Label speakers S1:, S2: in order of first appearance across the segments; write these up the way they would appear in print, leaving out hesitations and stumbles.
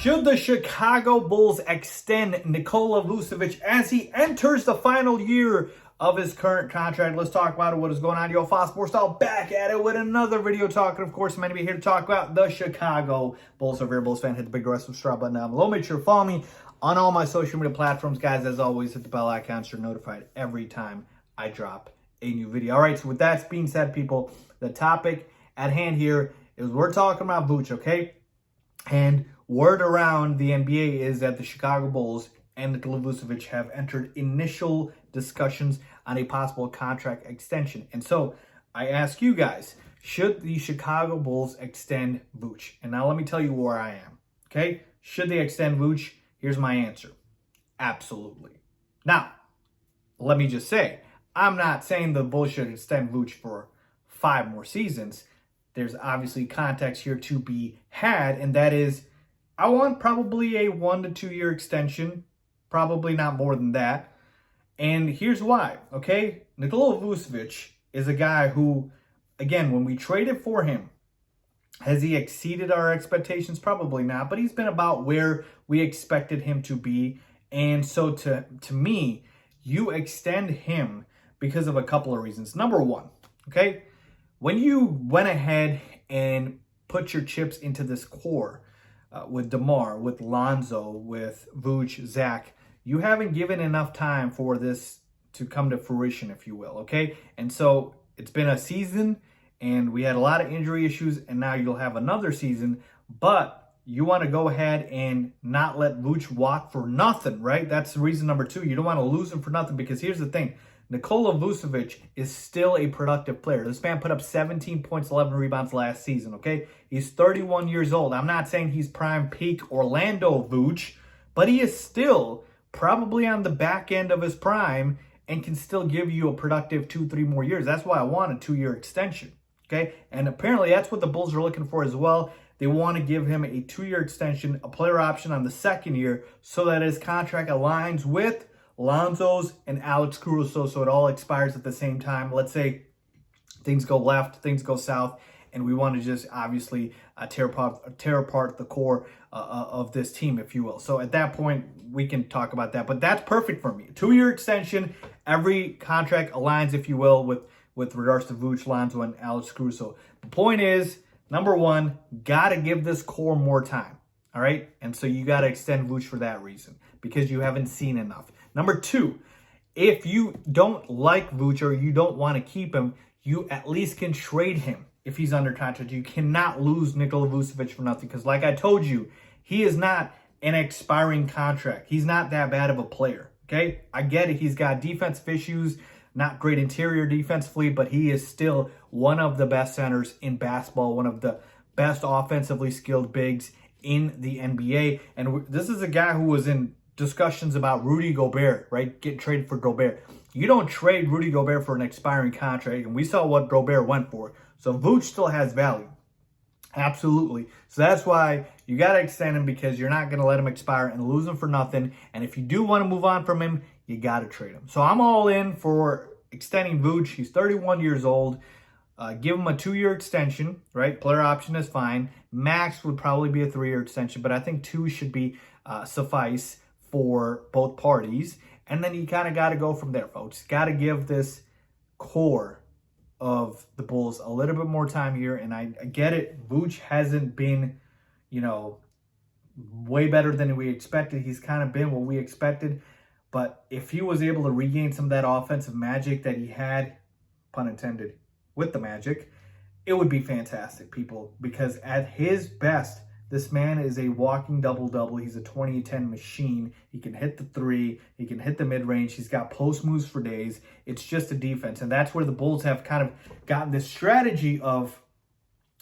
S1: Should the Chicago Bulls extend Nikola Vucevic as he enters the final year of his current contract? Let's talk about it. What is going on? Yo, Faiz Sports Style back at it with another video talking. Of course, I'm going to be here to talk about the Chicago Bulls. So if you're a Bulls fan, hit the big red subscribe button down below. Make sure to follow me on all my social media platforms. Guys, as always, hit the bell icon so you're notified every time I drop a new video. All right, so with that being said, people, the topic at hand here is we're talking about Vooch, okay? And word around the NBA is that the Chicago Bulls and Nikola Vucevic have entered initial discussions on a possible contract extension. And so I ask you guys, should the Chicago Bulls extend Vooch? And now let me tell you where I am, okay? Should they extend Vooch? Here's my answer. Absolutely. Now, let me just say, I'm not saying the Bulls should extend Vooch for 5 more seasons. There's obviously context here to be had, and that is, I want probably a 1 to 2 year extension, probably not more than that. And here's why, okay? Nikola Vucevic is a guy who, again, when we traded for him, has he exceeded our expectations? Probably not, but he's been about where we expected him to be. And so to me, you extend him because of a couple of reasons. Number one, okay? When you went ahead and put your chips into this core with DeMar, with Lonzo, with Vooch, Zach, you haven't given enough time for this to come to fruition, if you will, okay? And so it's been a season, and we had a lot of injury issues, and now you'll have another season, but you want to go ahead and not let Vooch walk for nothing, right? That's reason number 2. You don't want to lose him for nothing, because here's the thing. Nikola Vucevic is still a productive player. This man put up 17 points, 11 rebounds last season, okay? He's 31 years old. I'm not saying he's prime peak Orlando Vooch, but he is still probably on the back end of his prime and can still give you a productive 2-3 more years. That's why I want a 2-year extension, okay? And apparently that's what the Bulls are looking for as well. They want to give him a 2-year extension, a player option on the 2nd year, so that his contract aligns with Lonzo's and Alex Caruso, so it all expires at the same time. Let's say things go left, things go south, and we want to just obviously tear apart the core of this team, if you will. So at that point, we can talk about that. But that's perfect for me. 2-year extension, every contract aligns, if you will, with regards to Vooch, Lonzo, and Alex Caruso. The point is, number one, got to give this core more time, all right? And so you got to extend Vooch for that reason, because you haven't seen enough. Number 2, if you don't like Vooch or you don't want to keep him, you at least can trade him if he's under contract. You cannot lose Nikola Vucevic for nothing, because like I told you, he is not an expiring contract. He's not that bad of a player, okay? I get it. He's got defensive issues, not great interior defensively, but he is still one of the best centers in basketball, one of the best offensively skilled bigs in the NBA. And this is a guy who was in discussions about Rudy Gobert, right? Getting traded for Gobert. You don't trade Rudy Gobert for an expiring contract, and we saw what Gobert went for. So Vooch still has value. Absolutely. So that's why you got to extend him, because you're not going to let him expire and lose him for nothing. And if you do want to move on from him, you got to trade him. So I'm all in for extending Vooch. He's 31 years old. Give him a 2-year extension, right? Player option is fine. Max would probably be a 3-year extension, but I think 2 should be suffice for both parties. And then you kind of got to go from there, folks. Got to give this core of the Bulls a little bit more time here. And I get it. Vooch hasn't been, way better than we expected. He's kind of been what we expected. But if he was able to regain some of that offensive magic that he had, pun intended, with the Magic, it would be fantastic, people. Because at his best, this man is a walking double-double. He's a 20-10 machine. He can hit the 3. He can hit the mid-range. He's got post moves for days. It's just a defense. And that's where the Bulls have kind of gotten this strategy of,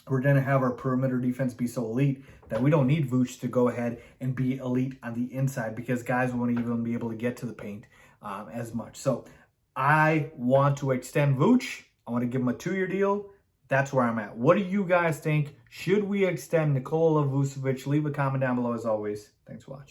S1: we're going to have our perimeter defense be so elite that we don't need Vooch to go ahead and be elite on the inside, because guys won't even be able to get to the paint as much. So I want to extend Vooch. I want to give him a 2-year deal. That's where I'm at. What do you guys think? Should we extend Nikola Vucevic? Leave a comment down below as always. Thanks for watching.